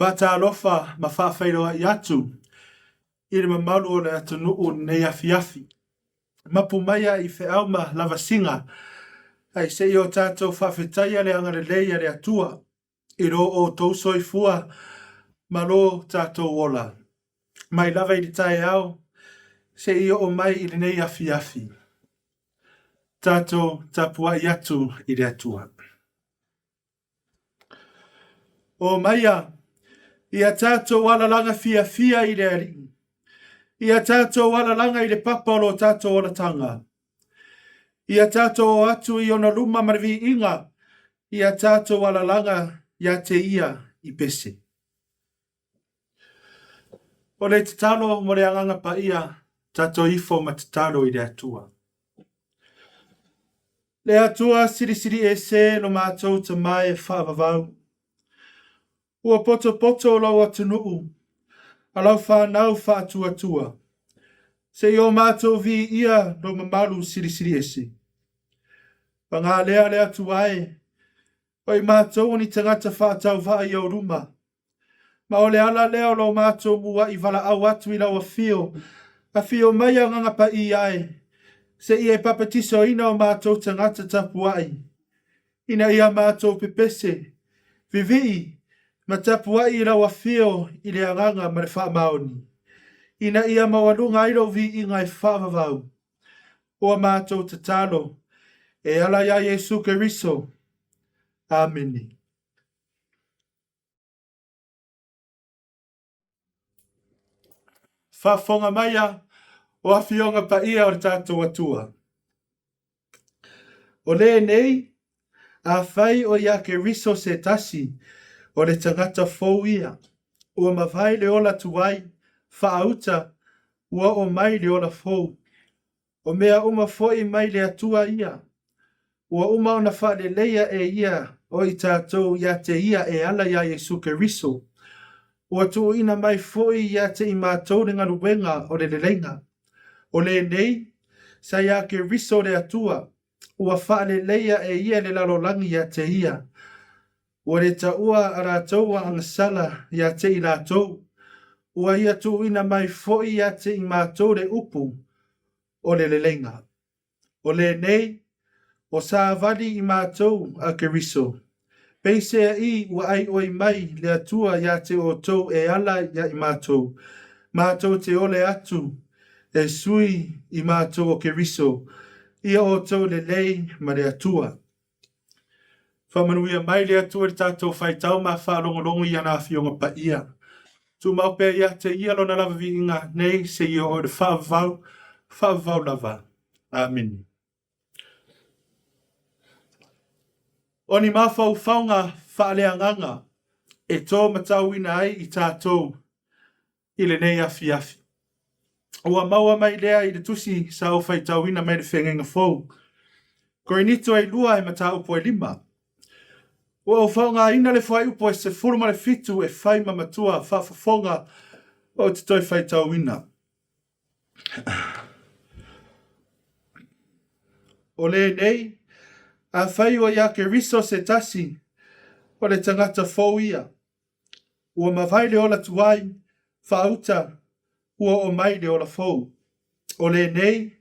Whātālofa ma whawhairoa i atu. I re mamalu o le atunuu nei Afiafi. Mapu maia i whiauma lava singa. Ai se i o tātou whawhetaia le angare leia le atua. I ro o tauso i fua ma lo tātou wola. Mai lava i tae au. Se i o mai i le nei Afiafi. Tātou Tapuaiga i atu i le atua. O maia, ia tātou wala langa fia fia i le ari. Ia tātou wala langa i le papa o lo tātou o la tanga. Ia tātou atu i ona luma marvi inga. Ia tātou wala langa ia te ia i pese. O le tatalo mo le anganga pa ia, tātou ifo ma tatalo i le atua. Le atua siri siri e se no mātou ta mai whaavavau. Ua poto poto lau atunuu. Alau whanau whaatuatua. Se i o mātou vi ia no mamalu siri siri ese. Pa ngā lea lea tuae. Oi mātou ni tangata whaatau wha i au ruma. Ma o le ala lea o lau mātou mua i wala au atu i lau a fio. A fio mai a nganga pa i ai. Se i e papatiso ina o mātou tangata tapuai. Ina ia mātou pepese. Vivii. Ma tapuai i lau a fio i le anganga ma le wha maoni. Ina ia mawalunga i lau vi i ngai whaavavau. O a mātou tatalo. E ala ia Yesu Keriso. Ameni. Whafonga maia o awhionga pa ia o tātou atua. O le nei, a whai o ia Keriso se tasi o le tangata fōu ia. Ua mawhai le ola tuai, whaauta, ua o mai le ola fōu. O mea uma fōi mai le atua ia. Ua uma ona wha le leia e ia o i tātou ia te ia e ala ia Yesu Keriso. Ua tu ina mai fōi ia te i mātou le ngaruwenga o le lelenga. O le nei, sa ia Keriso le atua. Ua wha le leia e ia le lalolangi ia te ia. Ua le taua a rātou a angasala ia te i rātou. Ua ia tu ina mai fōi ia te i mātou le upu o le lelenga. O le nei, o sa vali i mātou a Keriso. Peisea i ua ai oi mai le atua ia te o tou e ala ia i mātou. Mātou te ole atu e sui i mātou o Keriso. Ia o tou le lei ma le atua. Whamanuia mai le atua le tātou whaitau ma whaalongolongo i ana awhionga pa ia. Tu maupea ia te ia lona lava vi inga nei se i o le whaavau lava. Amen. O ni mawhau whaunga whaaleanganga e tō matau ina ai i tātou i le nei Afiafi. Ua maua mai lea i le tusi Saofa'i tau ina mai le whengenga fōu. Ko inito ai lua e mata upo e 5. Ua o whaunga ina le whai upo e se furuma le fitu e whai mamatua whawhafonga o te toi whai tau ina. O le nei, a whai o ia Keriso se tasi o le tangata fōu ia. Ua mawhai le ola tuai, whauta, ua o mai le ola fōu. O le nei,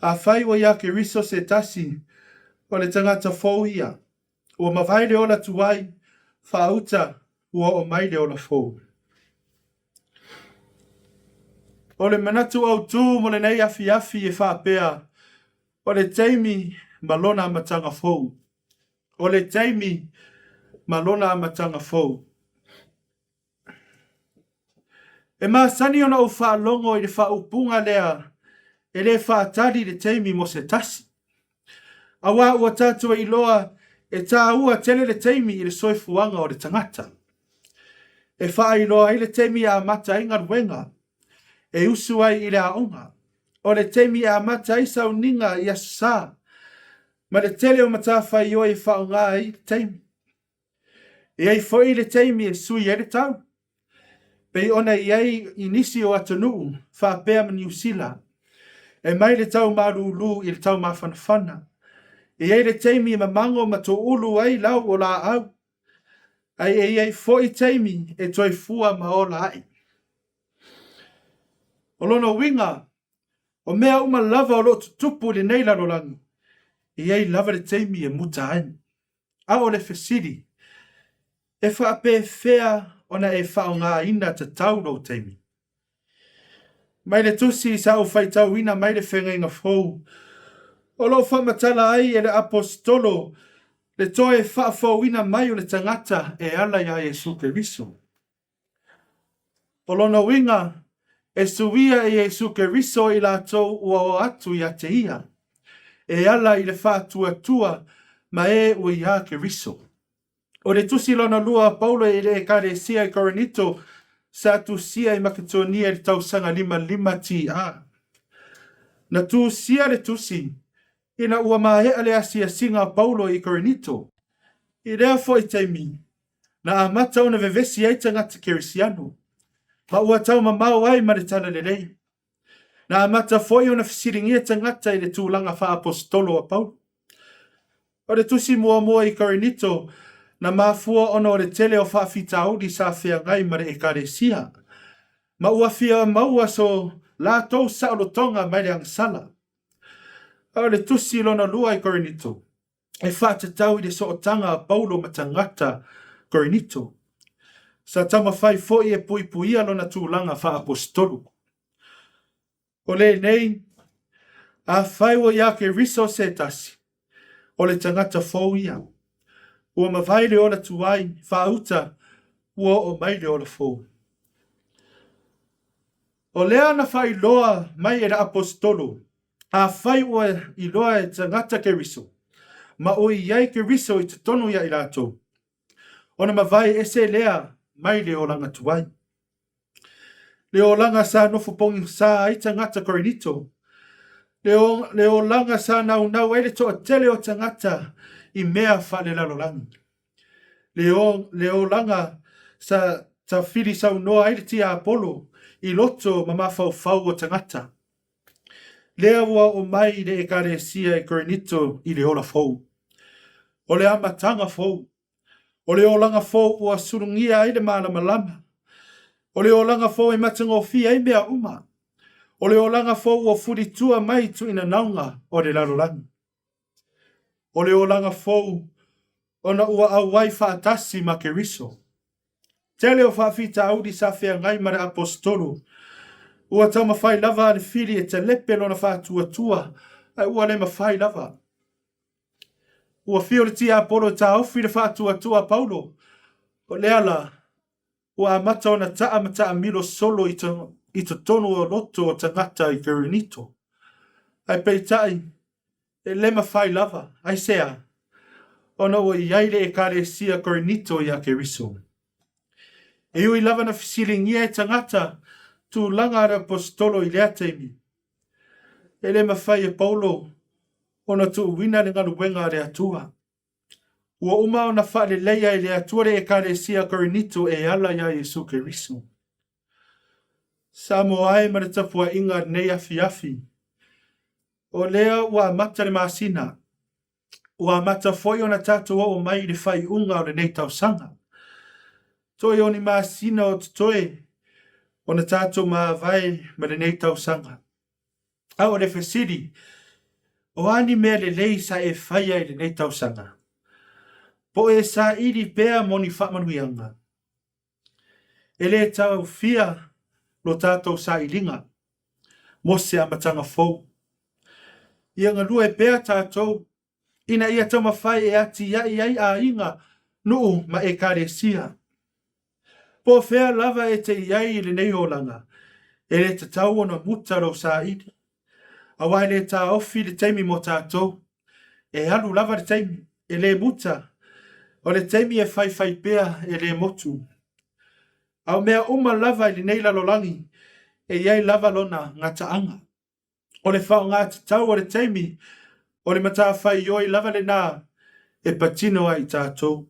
a whai o ia Keriso se tasi o le tangata fōu ia. Ua mawhai le ola tuai, whauta, ua o mai le ola fōu. O le manatu au tū mo le nei Afiafi e whapea. O le teimi malona matanga fōu. O le teimi malona matanga fōu. E sani ona o whaalongo i le whaupunga lea e le whaatari le teimi mo se tasi. Awa ua tātua i loa e tā ua tele le teimi i le soifuanga o le tangata. E wha i loa i le teimi a mata inga ruenga. E usu ai i le aonga. O le teimi a mata i sauninga i asa. Ma le tele o matawhai o e whaunga i le teimi. E ai foi le teimi e sui e le tau. Pei ona i ai inisi o atunuu, whapea ma New Zealand. E mai le tau marulu i le tau mawhanawhana. E ai le teimi ma mango ma to ulu ai lau o la au. ai fo I taimi e toi fua maola ai. O lona winga, o mea uma lava o lo tutupu le nei lalolangi. Ai lava le taimi e muta ai. A o le fesiri, e whaape fea ona e whao ngā ina ta tau no taimi. Mai le tusi Saofa'i tau ina mai le whenga inga fau. O lo whamatala ai e le apostolo, le toe whaafau ina mai o le tangata e ala ia Jesu Keriso. O lona winga, e suia e Jesu Keriso I la tau ua o atu ia te ia. E ala I le whaatua ma e ua ia Keriso. O le tusi lona lua Paulo e le ekaresia I Korinito, sa tu sia I makatonia le tau sanga 5 ti a. Na tu sia le tusi, ina ua mahea le asia singa Paulo I Korinito. I rea fo I taimi, na amata ona vevesi ai tangata kerisiano. Ma ua tau mamau ai ma le tala le rei. Na amata foi ona fisiringia tangata I le tūlanga wha apostolo a Paulo. O le tusi mua I Korinito, na mafua ona o le tele o whaafitaudi sa whea ngai ma le ekaresia. Ma ua fia maua so la tau sa o tonga mai le angsala. O le tusi lona lua I Korinito. E whaatatau I le sootanga a Paulo matangata Korinito. Sa tama whai foi e puipuia lona tūlanga wha apostolu. O le nei, a whai o ia ke riso se tasi. O le tangata fōia. Ua mawhai le ola tuai, whauta, ua o mai le ola fō. O lea na whai loa mai e la apostolu. A whai ua I loa e tangata ke riso. Ma o iai ke riso I te tonu ia I lato. Ona mawai ese lea mai le olanga tuai. Le olanga sa nofu pongi sa ai tangata Korinito. Le olanga sa nau ele to tele o tangata I mea whale lalolangi. Le olanga sa ta whiri sau noa ele tia Apollo I loto mamawhau o tangata. Lea ua o mai le ekaresia I Korinito I le ola fau. O le amatanga fau. O le olanga fau ua surungia ai le malama. O le olanga fau matangofia I mea uma. O le olanga fau ua furitua mai tu ina naunga o le lalolangi. O le olanga fau ona ua awai whaatasi ma keriso. Tele o whaafita audi sa whea ngai ma le apostolo. Ua tau mawhai lava le fili e te lepe lona whaatuatua. Ai ua le mawhai lava. Ua fio le tia Apollo ta aufi le whaatuatua Paulo. O le ala, ua amata ona taa milo solo I to tonu o loto o tangata I Korinito. Ai peitai, e le mawhai lava, ai sea. Ona ua iaile e karesia Korinito I a keriso. E ui lava na fisilingia e tangata, tu langa ara apostolo I lea teimi. E le mawhai e Paulo, ona tu wina le nganu wenga re atua. Ua uma ona whaale leia I le atua le ekaresia Korinito e ala ia Jesu Keriso. Samoa e ma le Tapuaiga nei Afiafi. O lea ua amata le masina. Ua amata foi ona tatou o mai le whaiunga o le nei tausanga. Toi oni masina o toe ona tatou maavai ma le nei tausanga. Au le fesiri. O ani mea le lei sa e whaia I le nei tausanga. Po e sa iri pea moni whamanuianga. E le tau fia lo tātou sa ilinga. Mo se amatanga fau. Ia ngalua e pea tātou. Ina ia tau mawhai e ati iai a inga. Nuu ma e karesia. Po fea lava e te iai le nei olanga. E le te tau ona muta lo sa iri. Awai le ta ofi le teimi mo tātou. E alu lava le teimi. E le muta. O le teimi e whai pea e le motu. Au mea uma lava I le nei lalolangi. E iai lava lona ngataanga. O le whao ngā tau o le teimi. O le mata whai ioi lava le nā. E patino ai tātou.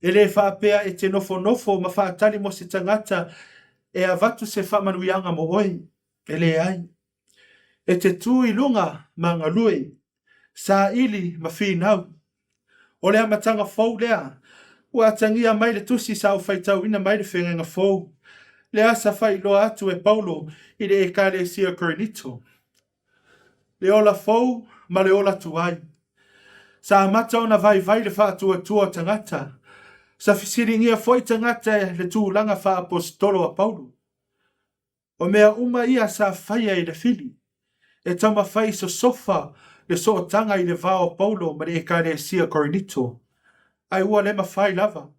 E le whaapea e te nofo ma whaatali mo se tangata. E avatu se whamanuianga mo oi. E le ai. E te tui lunga ma ngalui. Sa ili ma whinau. O lea matanga fau lea, ua tangia mai le tusi Saofa'i tauina mai le whengenga fōu. Le asa fai loa atu e Paulo i le ekalesia Korinito. Le ola fōu ma le ola tuai. Sa amata ona vai le whaatua tangata. Sa fisiringia foi tangata le tūlanga wha apostolo a Paulo. O mea uma ia sa whaia i le fili. E tama whai so sofa le so tanga i le vao Paulo ma le ekalesia Korinito. Ai ua le mawhai lava.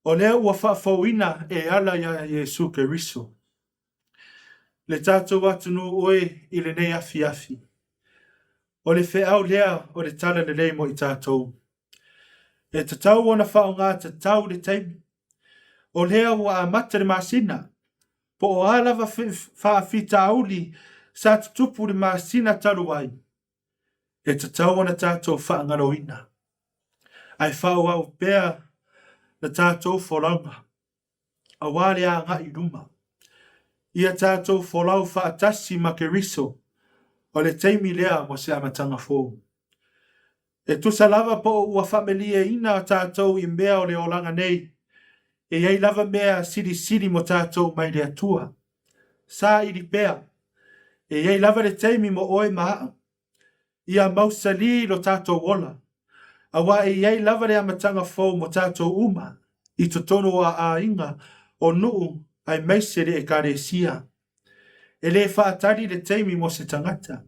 O lea ua whaafauina e ala ia Yesu Keriso. Le tātou atunu oe i le nei afiafi. O le wheau lea o le tala le lei mo i tātou. E tatau ona whao ngā tatau le taimi. O lea ua amata le masina. Po o alawa whaafita auli sa tutupu le masina taluai. E tatau ona tātou whaangaloina. Ai whao au pēr na tātou wholaunga. A wale a ngā i luma. Ia tātou wholau whaatasi ma ke riso. O le teimi lea mo se amatanga fōu. E tusa lava po ua whamelia ina o tātou i mea o le olanga nei. E iei lava mea siri mo tātou mai le atua. Sā iri pēr. E iei lava le teimi mo oe maa. Ia mausali lo tātou wola. Awa e iei lava le amatanga fōu mo tātou uma. I totono a inga o nuu ai meise le ekaresia. E le whaatari le teimi mo se tangata.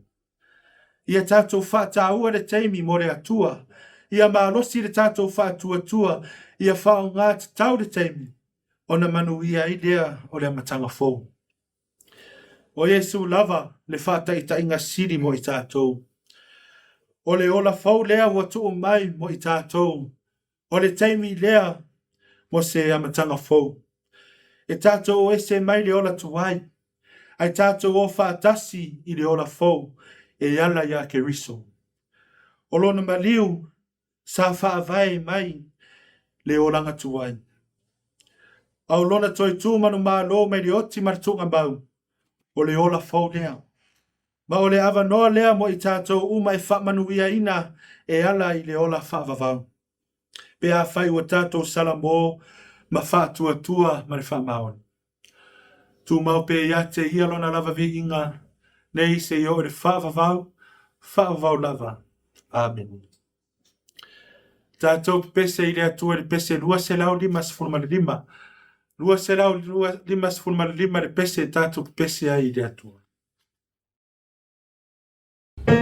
Ia tātou whaataua le teimi mo le atua. Ia maalosi le tātou whaatuatua. Ia whao ngā tau le teimi. O na manu ia i lea o le amatanga fōu. O Yesu lava le whaataita inga siri mo i tātou. O le ola fau lea ua tuu mai mo i tātou. O le teimi lea mo se amatanga fōu. E tātou o ese mai le ola tuai. Ai tātou o whaatasi i le ola fōu. E ala ia ke riso. O lona maliu sa whaavai mai le olanga tuai. Au lona toi tūmanu maa lo mai le oti martunga mau. O le ola fōu lea. Ma o le awa noa lea mo i tātou uma e whamanuia ina e ala i le ola whaavavau. Pe a whai ua tātou salamo ma whaatuatua ma le whamaon. Tu mau pe ia te hialona lava vi inga nei se i o le whaavavau lava. Amen. Tātou pese i le atua le pese lua se lau lima sifurumana lima. Lua se lau lima sifurumana lima le pese tātou pese ai i le atua. Le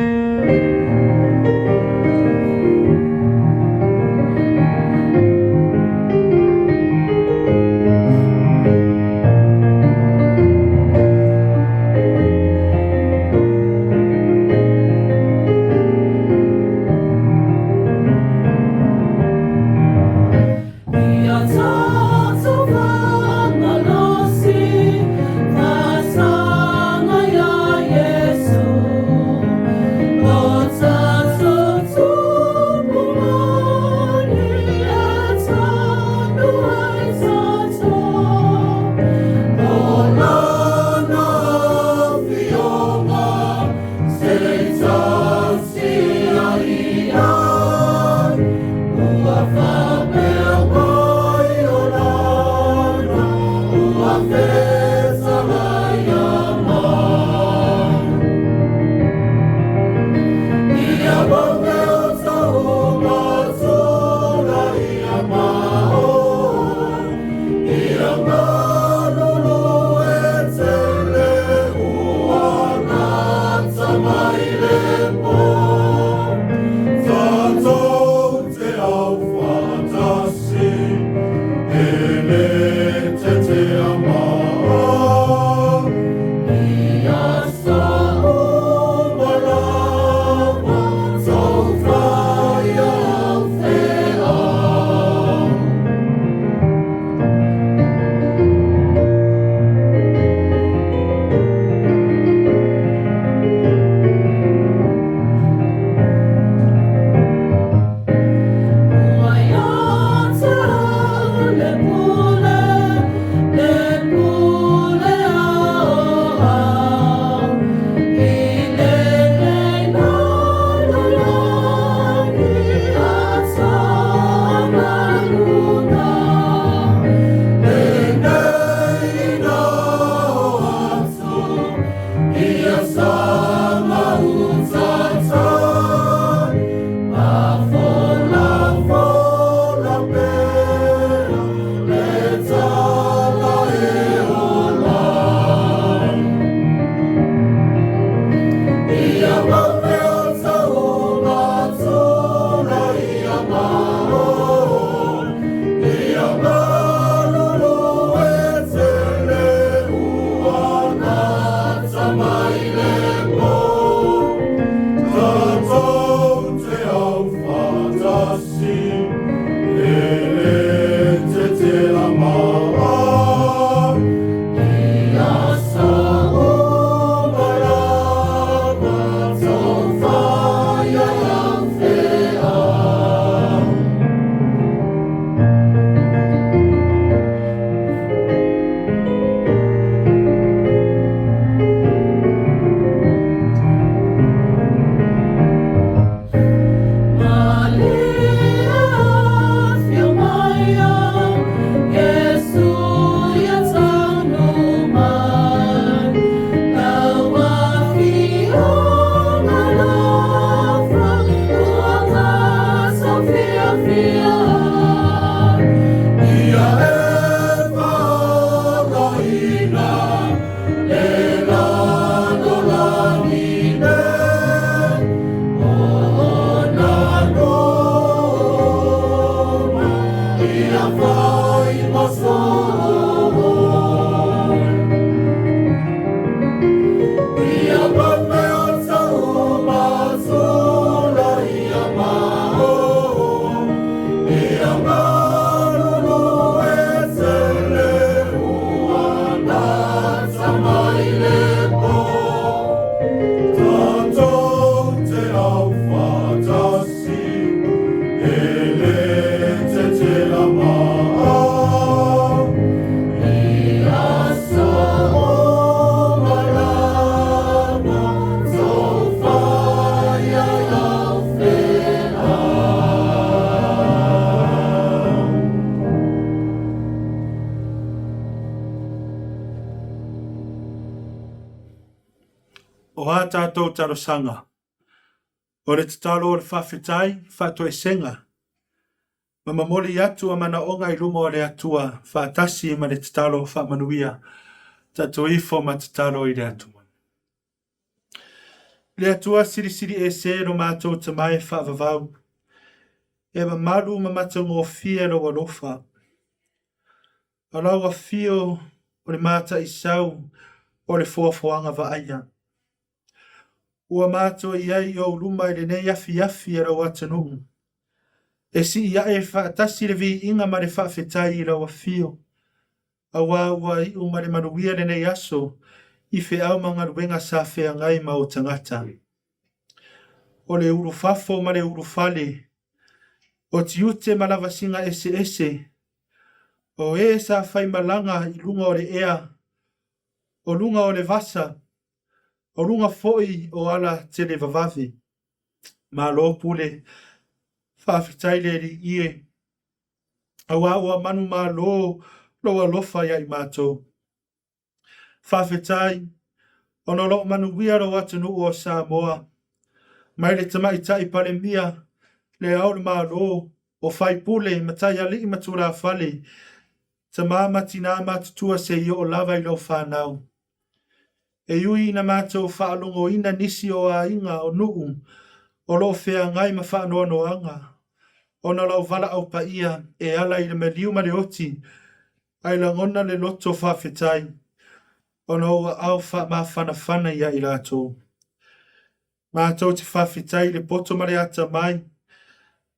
O ha tātou tarosanga. O le tatalo o le whawhetai, whātoe senga. Ma mamoli atu a mana onga I lunga o le atua, whātasi ma le tatalo whamanuia, tātou ifo ma tatalo I le atua. Le atua siri e se no mātou tamai whaavavau. E ma maru ma matango o fia no walofa. Alau a fio o le mata I sau o le fuafuanga vaaia. Ua mātou iai o luma I le nei afiafi e rau atanu. E si ia e whaatasi le vi inga ma le whaafetai I rau a fio. Awa ua I ma le manuia le nei aso I fe au manga luenga sa fea ngai ma o tangata. O le urufafo ma le urufale. O tiute ma lava singa ese. O e sa fai malanga I lunga o le ea. O lunga o le vasa. O lunga foi o ala tele vavavi. Ma lo pule whawhitai le li ie. Awa ua manu ma lo alofa ia I mātou. Whawhitai ono lo manu wia ro atanu o Samoa. Mai le tamaitai pale mia le au le ma lo o whai pule matai ali I matura fale. Tamama tina matutua se I o lava I lo whanau. E yui na mātou whaalongo ina nisi o a inga o nuu, o lo whea ngai ma whaanoa noanga. O na lau vala au pa ia, e ala I le meliu ma le oti, ai la ngona le loto whawhetai. O na ua au ma whana ia I lato. Mātou te whawhetai le poto ma le ata mai.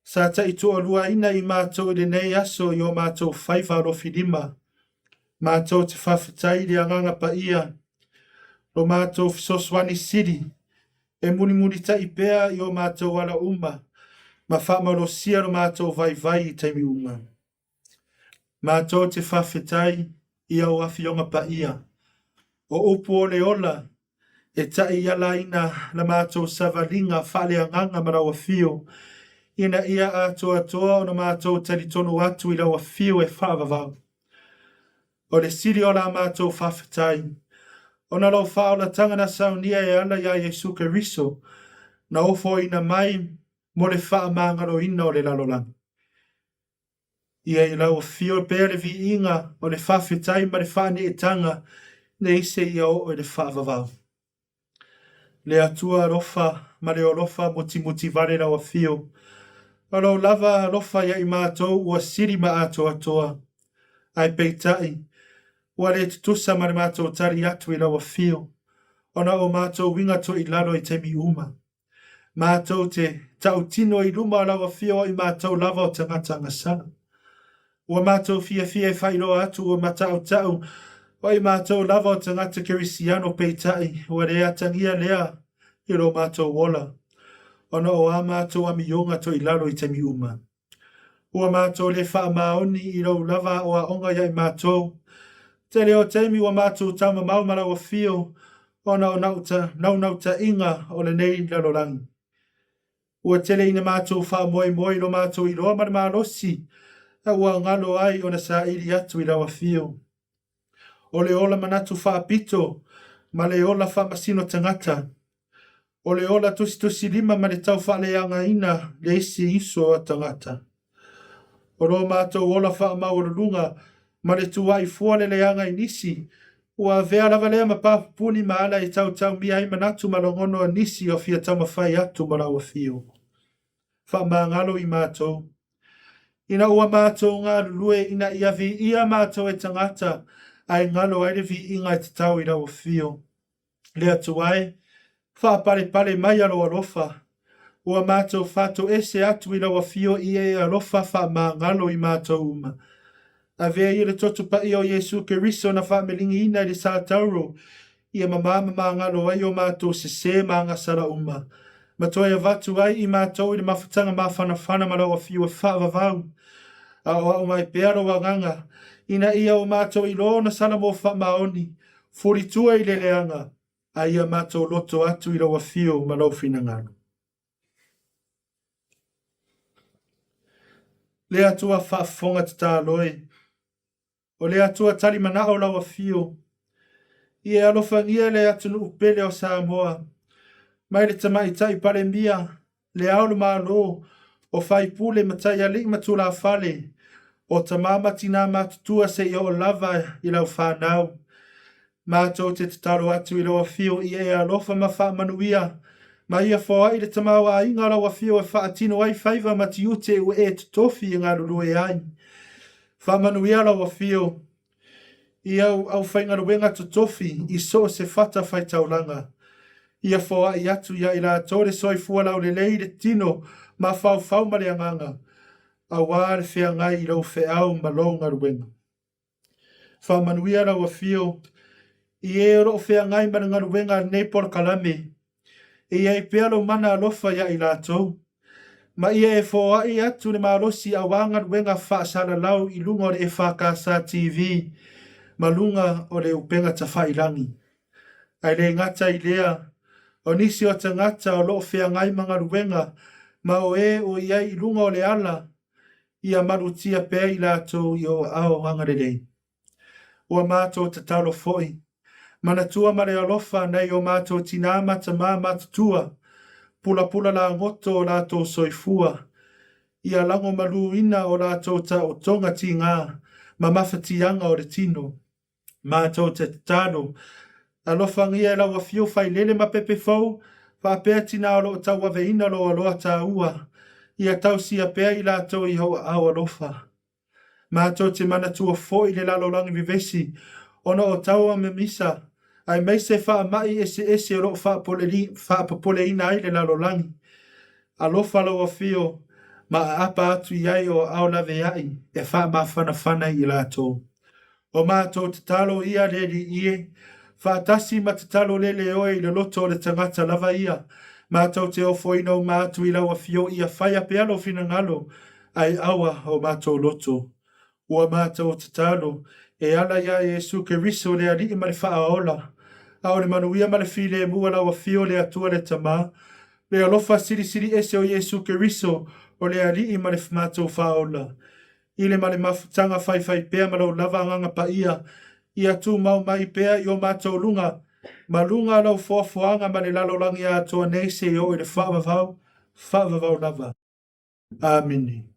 Sa ta I tua lua ina I mātou I le nei aso I o mātou whaiva lo filima. Mātou te whawhetai le anganga pa ia. Lo mātou fisoswani siri, e muni ta I pea I o mātou ala uma, ma whamalo sia lo mātou vai I taimi uma. Mātou te whawhetai I au awhionga pa ia. O upu o le ola, e tai ala ina la mātou savalinga whale anganga mara wa fio, ina ia atoa o na mātou talitonu atu I la wa fio e whaavavau. O le siri o la mātou whawhetai, Ona lau whaola tangana saunia e ala ia Yesu Keriso, na ofo ina mai mo le wha mangaro ina o le lalolang. Ia I lau fio pere vi inga o le whawhetai ma le wha ni e tanga ne ise ia o le wha vavau. Le atua rofa ma le olofa muti vare lau fio. O lau lava rofa ia I mātou ua siri ma atoa. Ai peitai. Ua le tutusa ma le mātou tari atu I lawa fio. Ona o mātou winga to I lalo I temi uma. Mātou te tautino I luma lawa fio I mātou lava o tangata ngasana. Ua mātou fia e whailo atu o matau tau. O I mātou lava o tangata kerisiano peitai. Ua le atangia lea I lo mātou wola. Ona o a mātou amionga to I lalo I temi uma. Ua mātou le wha maoni I lo lava o a onga ia I mātou. Te leo teimi wa mātou tama maumara o fio, ona o nauta inga o le nei lalolangi. Ua tele ina mātou wha moi lo mātou I loa mara mālosi, a ua ngalo ai o na sa iri atu I lawa fio. O le ola manatu wha apito, ma le ola wha masino tangata. O le ola tusi lima ma le tau wha leanga ina le isi iso o tangata. O lo mātou ola wha maurulunga, ma le tuai fua le leanga I nisi, ua vea lava lea ma papuni ma ala I tau mia I manatu malongono a nisi o fia tau mawhai atu ma lawa fio. Wha maangalo I mātou. Ina ua mātou ngā lue ina ia vi ia mātou e tangata ai ngalo aire vi inga te tau i rau fio. Lea tuai, wha pare pare mai alo alofa. Ua mātou whātou ese atu i rau fio i e alofa wha mā ngalo i mātou uma. A vea i le totu pa i o Yesu ke riso na wha melingi ina i le sā tauro. Ia mamama mā ngalo ai o mātou se mā ngā sara uma. Matoe a vatu ai i mātou i le mawhatanga mā whanawhana ma rau fio e wha vavau. A o mai pearo wanganga. Ina ia o mātou i lo na sana mo wha maoni. Furitua i le leanga. A ia mātou loto atu i rau fio ma rau fina ngano. Le atua whaafonga te tā loe. O le atua tali mana o rau fio. I e alofangia le atu upele o Samoa. Mai le tamaitai pare mia. Le aulu maa lo. O whai pule matai a ling matula fale. O tamama tina matutua se i o lava i lau whanau. Mātou te taro atu i lau fio i e alofa ma wha manuia. Ma ia whoa i le tamawa a inga lau fio e wha atino ai whaiva mati ute u e tutofi i ngā rurue ai. Wha manuia lau fio. I au whainga ruenga tutofi i so se whata whai tauranga. Ia whoa i atu ia i la tore soi fua lau le lei le tino ma whau mare anganga. A wāre whea ngai i rau wheau ma longa ruenga. Wha manuia rau a fio. I e ro whea ngai mana ngā ruenga nei por kalame. I e pea lo mana alofa ia i lātou. Ma i e whoa i atu le maarosi a wanga ruenga whaasara lau i lunga o le EFKS TV. Ma lunga o le upenga ta whairangi. Ai le ngata i lea. O nisi o tangata o lo whea ngai mga ruenga. Ma o e o iai i lunga o le ala. Ia marutia pēr i lātou i o ao hangarelei. Ua mātou te talo foi. Mana tua mare alofa nei o mātou tina mata mā matutua. Pula pula la ngoto o lātou soifua. Ia lango malu ina o lātou ta o tonga ti ngā. Ma mawhatianga o le tino. Mātou te talo. Alofa ngia lau a fio fai lele ma pepe fau. Wha pēr tina o lo tau ave ina lo aloa ta ua. Ia tau sia pēr i lātou i hoa au alofa. Mātou te mana tua fo i le lalolangi vivesi. Ona o tau a me misa. Ai mei se wha mai ese o lo wha papole ina i le lalolangi. Alofa lau a fio. Ma apa atu iai o au lave ai. E wha ma whana i lātou. O mātou te talo ia le li ie. Whaatasi ma te talo lele oe i le loto o le tangata lava ia. Mātou te ofo ino mātou i lau a fio ia whaia pealo fina ngalo. Ai awa o mātou loto. Ua mātou te talo. E ala ia Yesu ke riso le ali i mare whaaola. Ao le manuia mare file mua lau a fio le atua le tama. Le alofa siri ese o Yesu ke riso o le ali i mare mātou whaola. I le mare mafutanga whai pēr malau lava nganga pa ia. Ia tu mau mai pēr i o mātou lunga. Malunga lau foafoanga ma le lalolangi a toa nei se o i le whaavavau lava. Amini.